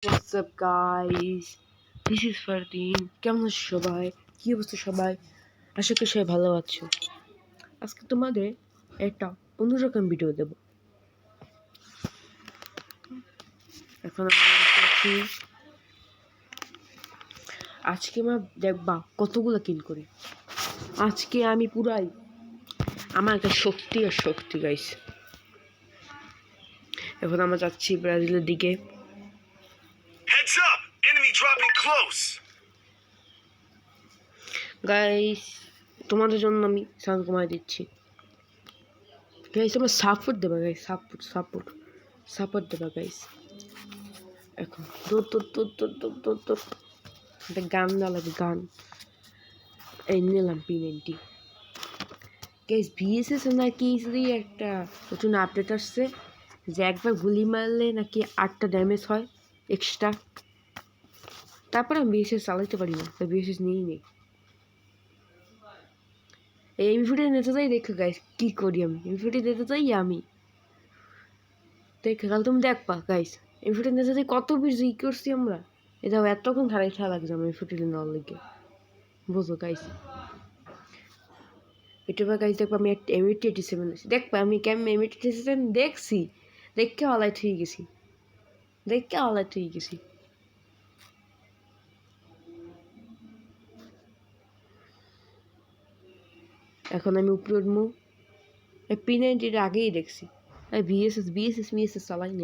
What's up guys? This is Fardin. কেমন আছো সবাই? কি অবস্থা সবাই? আশা করি সবাই ভালো আছো। আজকে তোমাদের একটা অন্যরকম ভিডিও দেব। এখন আজকে আমরা দেখবা কতগুলো কিল করি। আজকে আমি পুরাই আমার একটা শক্তি আর শক্তি গাইস। এখন আমরা যাচ্ছি ব্রাজিলের দিকে। Heads up! Enemy dropping close! Guys তোমাদের জন্য আমি সাউন্ড কমাই দিচ্ছি। গাইস আমার সাপোর্ট দেবা গাইস, সাপোর্ট দেবা গাইস। এখন তোর একটা গান দেওয়া লাগবে, গান এই নিলাম P90 গাইস। ভিএসএস নাকি একটা নতুন আপডেট আসছে যে একবার গুলি মারলে নাকি 8টা ড্যামেজ হয় এক্সট্রা। তারপর আমি ভিএসএস চালাইতে পারি না, তাই ভিএসএস নিয়েই নেই। এই এমভিটা নিতে চাই, দেখো গাইস কি করি আমি। এমভিটা নিতে চাই আমি, দেখো তাহলে তুমি দেখবা গাইস। এমভিটা নিতে চাই কত বেশি ই করছি আমরা। এটা এতক্ষণ খারাই খেলা লাগছে আমার এমভিটা নেওয়ার লেগে, বুঝো গাইস। ইউটিউবে গাইস দেখবা আমি একটা M87 দেখবা আমি কেমন M87 দেখছি, দেখে অলাইট হয়ে গেছি। এখন আমি উপরে উঠবো। P90 আগেই দেখছি। বিএসএস চালাইনি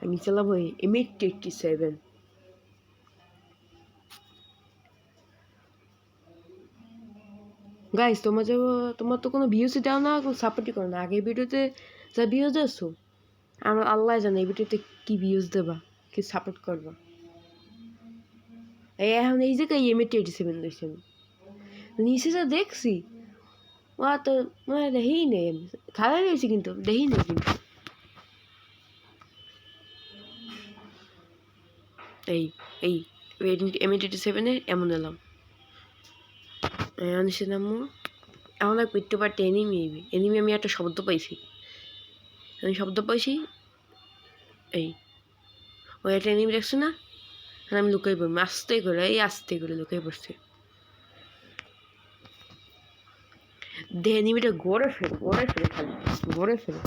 আমি চালাবো M87। গাইস তোমার তো কোনো ভিউসই দাও না, কোনো সাপোর্টই করো না। আগের ভিডিওতে যা ভিউজ দিয়েছো আমার আল্লাহ জানে এই ভিডিওতে কি ভিউজ দেবা, কি সাপোর্ট করবা। এখন এই জায়গায় M87 দেখছি আমি, নিচে যা দেখছি ও তো মানে দেখেই নেই। আমি খারাপ রয়েছি কিন্তু দেখি নেই কিন্তু। এই M87 এমন এলাম নিচে নামো। এখন এক পিট্টু পাট্টে এনিমি আমি একটা শব্দ পাইছি। এই ওই একটা এনিমি দেখছো না, আমি লুকাই পড়বো আস্তে করে লুকাই পড়ছি। এনিমিটা ঘরে ফেরে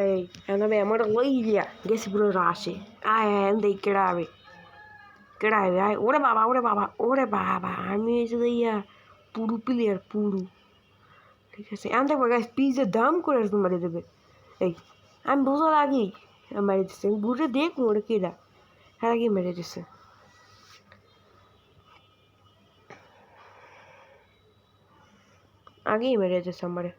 এই আমি আমার লই দিয়া গেছি পুরো রাশে। আয় দেখ কেডা আয় ওরে বাবা আমি এসে দিয়া পুরু প্লেয়ার পুরু, ঠিক আছে। এখন দেখবো গাছ পিজের দাম করে মারি দেবে। এই আমি বোঝার আগেই মেরে দিচ্ছে, আমি বুঝে দেখবো ওরা কেডা, হ্যাঁ আগেই মেরে দিচ্ছে। আমারে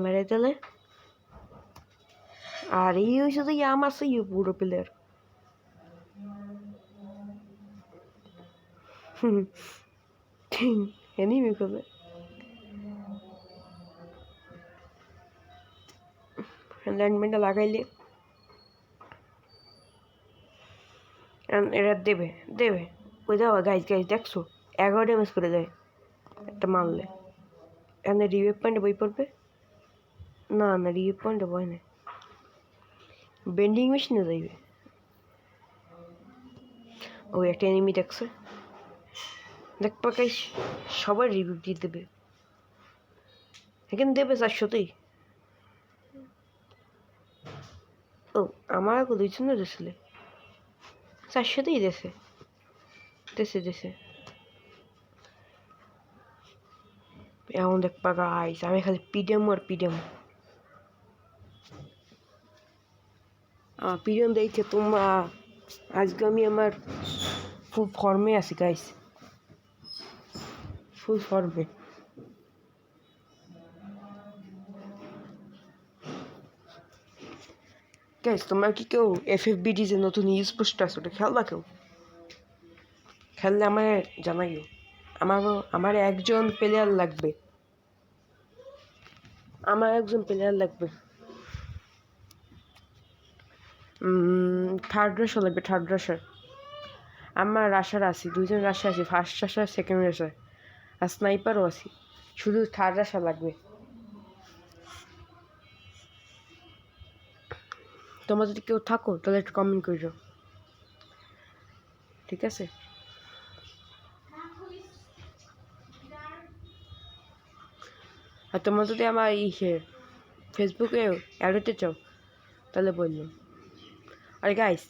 মেরে দিলে। আর এই হয়েছে তো আমার সেই পুরো প্লেয়ার। এনিমি করবে ল্যান্ডমেন্টটা লাগাইলে এরা দেবে ওই যাও গাইজ দেখছো 11 ড্যামেজ করে দেয় একটা মারলে। এখানে রিভেভ পয়েন্টে বই পড়বে না, রিভেভ পয়েন্টে বই না, বেন্ডিং মেশিনে যাইবে। ওই একটা এনিমি দেখছে, দেখবা গাইস সবাই রিভিউ দিয়ে দেবে। এখানে দেবে 400তেই। ও আমার 200 দিয়েছিলে, 400তেই দেশে এমন দেখবা গাইস আমি খালি পিডিএম দেখে তোমরা আজকে আমি আমার ফুল ফর্মে আছি গাইস, ফুল ফর্মে। গাইস তোমরা কি কেউ FFBD যে নতুন ইউজ পোস্ট আছে ওটা খেলবা? কেউ খেললে আমার জানাইও। আমার একজন প্লেয়ার লাগবে, থার্ড রাশার। আমার রাশার আছি, 2জন রাশার আছি, ফার্স্ট রাশার সেকেন্ড রাশার। আর স্নাইপারও আছি, শুধু থার্ড আসা লাগবে। তোমরা যদি কেউ থাকো তাহলে একটু কমেন্ট করে দাও, ঠিক আছে? আর তোমরা যদি আমার ফেসবুকে অ্যাড হতে চাও তাহলে বললাম। আর গাইস,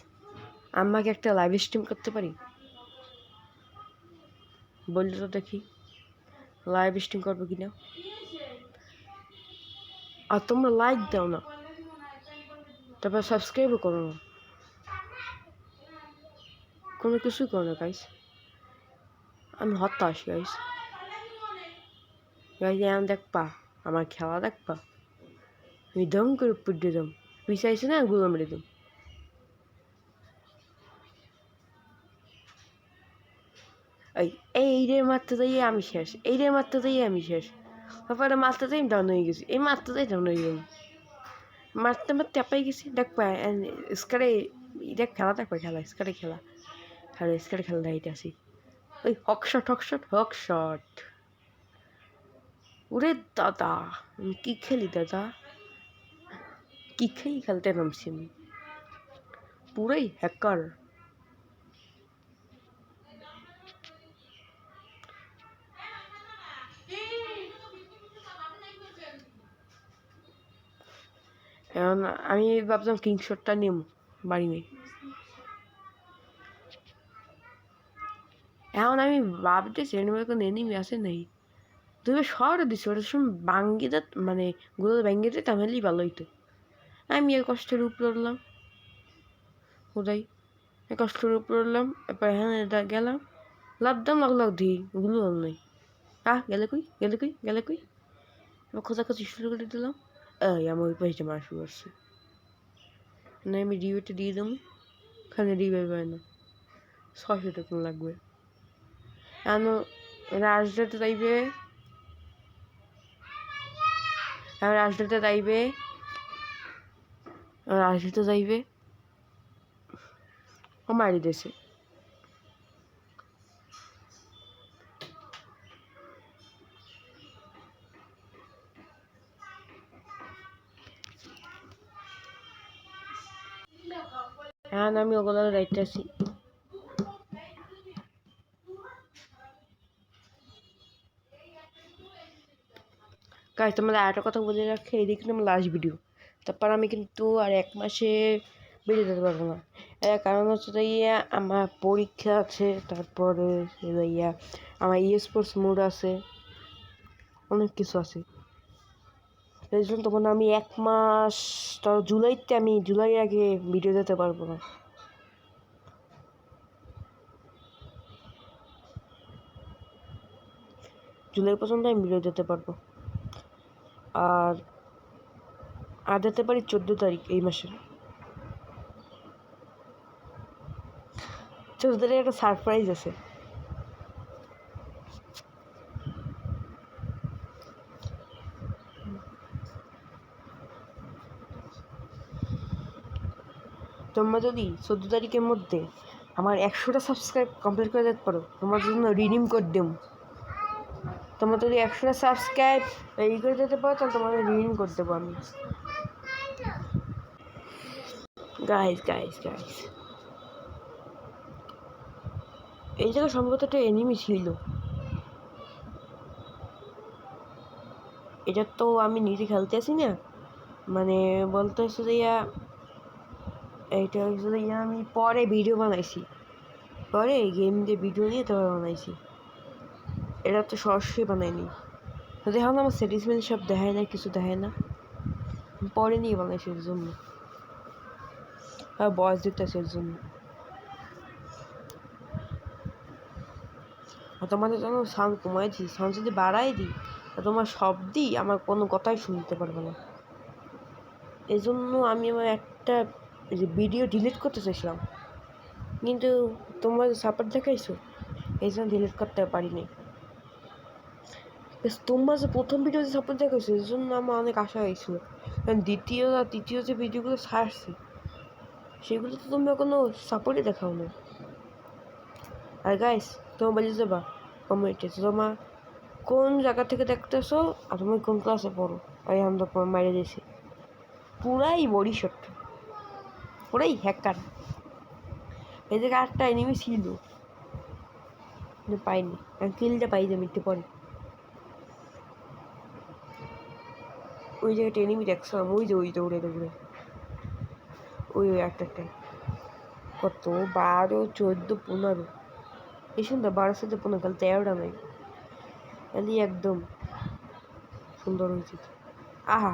আমাকে একটা লাইভ স্ট্রিম করতে পারি? বললে তো দেখি লাইভ স্ট্রিম করবো কিনা। আর তোমরা লাইক দাও না, তারপর সাবস্ক্রাইবও করো না, কোনো কিছুই করো না গাইস। আমি হতাশ গাইস। গাইস এখন দেখবা আমার খেলা, দেখবা আমি দম করে পুড়ে দম পিছাইছে না, গুলো মেরে দম। এইটার মারতে যাইয়ে আমি শেষ, এইটার মারতে যাইয়ে আমি শেষ। তারপরে মারতে যাই ডাউন হয়ে গেছি, এই মারতে যাই ডাউন হয়ে গেলাম, মারতে মারতে চাপাই গেছি। দেখবা স্কারে, দেখ খেলা, দেখবা খেলা, স্কারে খেলা, খেলা স্কারে খেলা দেখাইতে আসি। ওই হকশট হকশট হকশট। ওরে দাদা, আমি কি খেলি দাদা, কি খেলি খেলতে নামছি আমি, পুরাই হ্যাকার। এখন আমি ভাবছিলাম কিংশটটা নিম, বাড়ি নেই। এখন আমি ভাবতেছি কোনো এনিমি আছে নাই, তুমি শহরে দিছো, ওটার সময় বাঙ্গিতে মানে গুলো ব্যাঙ্গিতে তাহলেই ভালো হইতো। আমি এই কষ্টের উপরে উঠলাম, কোথায় কষ্টের উপরে উঠলাম, এরপর হ্যাঁ গেলাম, লাভদাম লাগলাম দিই, গুলো হল নাই। গেলে কই, গেলে কই, গেলে কই, এবার খোঁজাখুঁজি শুরু করে দিলাম। আমার ওই পাশে মারা শুরু করছে, না আমি রিভিউটা দিয়ে দেবো, ওখানে রিভাইভ হয় না, 600 টাকা লাগবে। এখন রাজডাতে যাইবে, রাজডাতে যাইবে, রাজডাতে যাইবে, ও মারি দিয়েছে। এখন আমি ওগুলো যাইতেছি। গাইস তোমাদের আরেকটা কথা বলে রাখি, এই কিন্তু আমার লাস্ট ভিডিও, তারপর আমি কিন্তু আর 1 মাসে বেরিয়ে যেতে পারবো না। এর কারণ হচ্ছে ইয়া আমার পরীক্ষা আছে, তারপরে ইয়া আমার স্পোর্টস মুড আছে, অনেক কিছু আছে। এই জন্য তখন আমি 1 মাস, ধরো জুলাইতে, আমি জুলাই আগে ভিডিও দিতে পারবো না। জুলাই পর্যন্ত আমি ভিডিও দিতে পারবো, আর দিতে পারি 14 তারিখ এই মাসের। 14 তারিখে একটা সারপ্রাইজ আছে। তোমরা যদি 14 তারিখের মধ্যে আমার 100টা সাবস্ক্রাইব কমপ্লিট করে দিতে পারো, তোমার জন্য রিডিম কোড দেব। তোমরা যদি 100টা সাবস্ক্রাইব রেডি করে দিতে পারো তাহলে তোমাদের রিডিম কোড দেবো আমি। গাইস গাইস গাইস, এই জায়গায় সম্ভবত একটা এনিমি ছিল, এটা তো আমি নিজে খেলতে আসি না, মানে বলতে হচ্ছে যে এইটা হচ্ছে যে আমি পরে ভিডিও বানাইছি, পরে গেম দিয়ে ভিডিও নিয়ে তারপর বানাইছি, এটা তো সরাসরি বানাইনি। তো দেখো না আমার সেটিসমেন্ট সব দেখায় না, কিছু দেখায় না, পরে নিয়ে বানাইছি এর জন্য, আর বয়স দিতেছে এর জন্য। আর তোমাদের জন্য সাউন্ড কমাই দিই, সাউন্ড যদি বাড়াই দিই তোমার শব্দই আমার কোনো কথাই শুনতে পারবে না। এই জন্য আমি আমার একটা ভিডিও ডিলিট করতে চাইছিলাম, কিন্তু তোমরা সাপোর্ট দেখাইছো এই জন্য ডিলিট করতে পারিনি। তোমরা যে প্রথম ভিডিওতে সাপোর্ট দেখাইছো এই জন্য আমার অনেক আশা হয়েছিল, কারণ দ্বিতীয় আর তৃতীয় যে ভিডিওগুলো ছাড়ছি সেগুলো তো তোমরা কোনো সাপোর্টই দেখাও না। আর গাইস তোমরা বলে যাবা কমেন্টে, তোমার কোন জায়গা থেকে দেখতেছো আর তুমি কোন ক্লাসে পড়ো? ওই আমরা মাইরে দিয়েছি পুরাই বডি শট, পুরাই হ্যাকার। এই জায়গায় 8টা এনিমি ছিল, কিন্তু পাইনি, আমি কিলটা পাই যাবো একটু পরে। ওই জায়গাটা এনিমি দেখছিলাম, ওই যে ওই দৌড়ে দৌড়ে ওই একটা কত 12, 14, 15 এই সুন্দর 12, 14, 15 খালি 13টা নাই, খালি একদম সুন্দর হয়েছে। আহা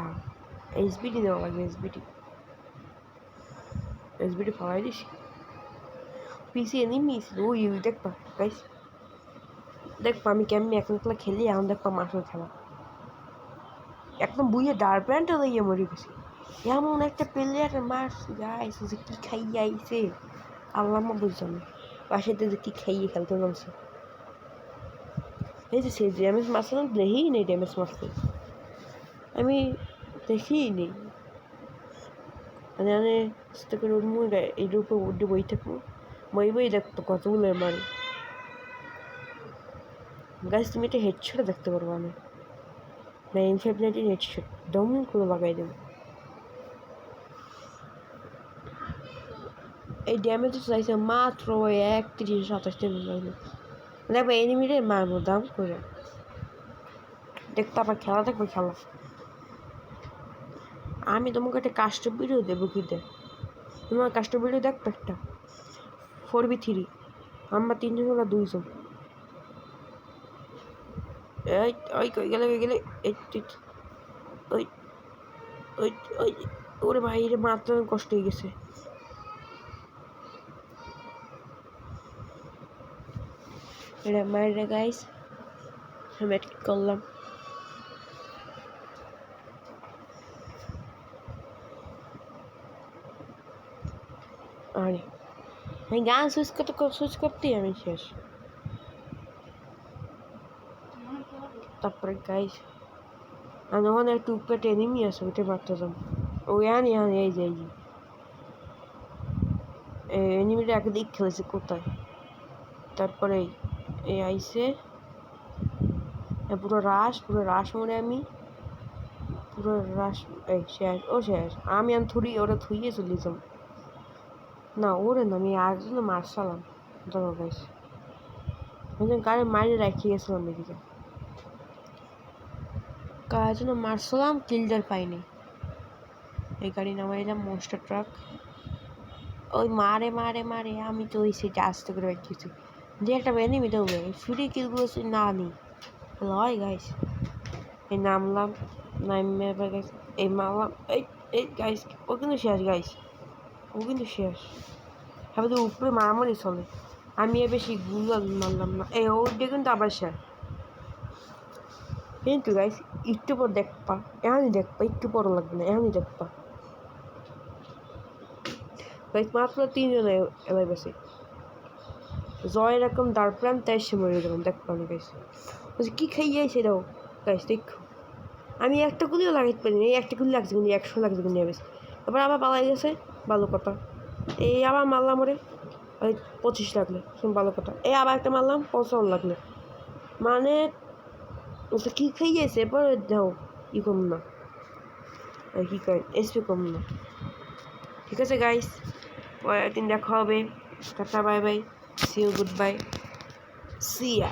এসবিটি দেওয়া লাগবে, এসবিটি ফালাই দিস। পিসি এনিমি ছিল, ওই দেখবা গাইস, দেখবা আমি কেমনি এখন খেলি, এখন দেখবা মাসের খেলা একদম বুঝে ডার প্যান্টটা দিয়ে মরে গেছি। এমন একটা প্লেয়ার মারছি গাইস, যে কি খাইয়ে আইছে আল্লাহ বুঝলাম, পাশেতে যে কি খাইয়ে খেলতে নামছে। এই যে সে ড্যামেজ মারছিলাম, দেখেই নেই ড্যামেজ মারছে, আমি দেখেই নেই। মানে করে উঠবো, এইটার উপর উঠে বই থাকবো, বই দেখতো কতগুলো মারি। গাছ তুমি এটা হেডশটে দেখতে পারবো আমি, না M519 হেডশট দম করে লাগাই দেবো। এই ড্যামেজ চাইছে মাত্র 31-27 ড্যামেজ লাগবে। দেখবো এনিমিরে মারবো দাম করে, দেখতে আবার খেলা দেখবো খেলা। আমি তোমাকে একটা কাস্টম ভিডিও দেবো, কি দেখ তোমার কাস্টম ভিডিও দেখবো একটা 4v3, আমরা 3জন ওরা 2জন। এই ওই কই গেলে এই ওই ওই ওই ওরে ভাই রে, মাত্র কষ্ট হয়ে গেছে। এটা মাইরে গাইস, আমি করলাম। আরে আমি গান সুইচ করতেই আমি শেষ। তারপরে গাইস আমি ওখানে একটু উপরে এনিমি আছে, ওইটা মারতে যাম। ওই আনি এই যে এনিমিটা একদিক খেলেছে কোথায়। তারপরে এই আইসে পুরো রাশ মরে আমি পুরো রাশ, এই শেষ আমি থুড়ি ওরা থুইয়ে চলে যাম। না ওরে না, আমি একজন মারসালাম ধরো গাইস, গাড়ি মারি রেখে গেছিলাম এদিকে, কার জন্য মারছিলাম কিলডার পাইনি। এই গাড়ি নামাইলাম মনস্টার ট্রাক, ওই মারে আমি তো ওই সেটা আস্তে করে রাখছি যে একটা এনিমি দৌড়ে ফ্রি কিলগুলো না নিই লয় গাইস। এই নামলাম, নামে গাইস এই মারলাম, এই গাইস ও কিন্তু শেষ গাইস, ও কিন্তু শেষ। হ্যাঁ তো উপরে মারামারি চলে, আমি বেশি গুলো মারলাম না। এই ওটা কিন্তু আবার শেষ, কিন্তু গাইস একটু পর দেখবা, এখনই দেখবা, একটু পর লাগবে না, এখনই দেখবা গাইস। মাত্র 3জন এলাই বেশি জয় এরকম দাঁড় প্রাণ তাই সে মরে গেলাম, দেখবা না গাইস বলছি কি খাইয়ে সেটাও গাইস দেখো। আমি একটা গুলিও লাগাইতে পারিনি, এই একটা গুলি লাগছে কিন্তু 100 লাগছে কিন্তু নেমেছে। তারপর আবার পালাই গেছে, ভালো কথা। এই আবার মারলাম ওরে, ওই 25 লাগলে ভালো কথা। এই আবার একটা মারলাম 55 লাগলে, মানে কি খাইয়েছে। এরপর যাও ই কম না, কি করেন এসপি কম না। ঠিক আছে গাইস, পরের দিন দেখা হবে, tata bye bye, see you, goodbye, see yeah.